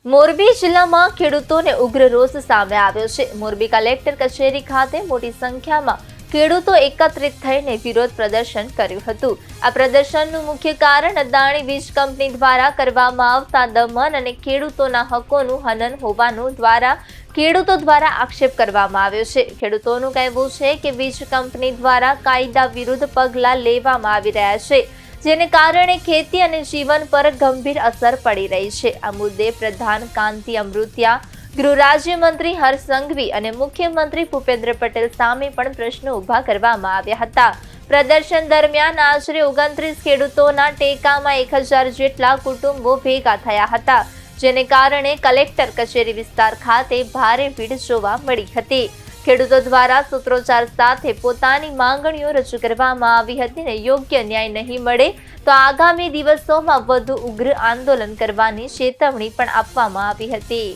મોરબી જિલ્લામાં ખેડૂતોને ઉગ્ર રોષ સામે આવ્યો છે। મોરબી કલેક્ટર કચેરી ખાતે મોટી સંખ્યામાં ખેડૂતો એકત્રિત થઈને વિરોધ પ્રદર્શન કર્યું હતું। આ પ્રદર્શનનું મુખ્ય કારણ અદાણી વીજ કંપની દ્વારા કરવામાં આવતા દમન અને ખેડૂતોના હકોનું હનન હોવાનું ખેડૂતો દ્વારા આક્ષેપ કરવામાં આવ્યો છે। ખેડૂતોનું કહેવું છે કે વીજ કંપની દ્વારા કાયદા વિરુદ્ધ પગલાં લેવામાં આવી રહ્યા છે, જેને કારણે ખેતી અને જીવન પર ગંભીર અસર પડી રહી છે। આ મુદ્દે પ્રધાન કાંતિ અમૃતિયા, ગૃહ રાજ્યમંત્રી હર્ષ સંઘવી અને મુખ્યમંત્રી ભૂપેન્દ્ર પટેલ સામે પણ પ્રશ્નો ઊભા કરવામાં આવ્યા હતા। પ્રદર્શન દરમિયાન આશરે 29 ખેડૂતોના ટેકામાં 1000 જેટલા કુટુંબો ભેગા થયા હતા, જેને કારણે કલેક્ટર કચેરી વિસ્તાર ખાતે ભારે ભીડ જોવા મળી હતી। ખેડૂતો દ્વારા સૂત્રોચ્ચાર સાથે પોતાની માંગણીઓ રજૂ કરવામાં આવી હતી અને યોગ્ય ન્યાય નહીં મળે તો આગામી દિવસોમાં વધુ ઉગ્ર આંદોલન કરવાની ચેતવણી પણ આપવામાં આવી હતી।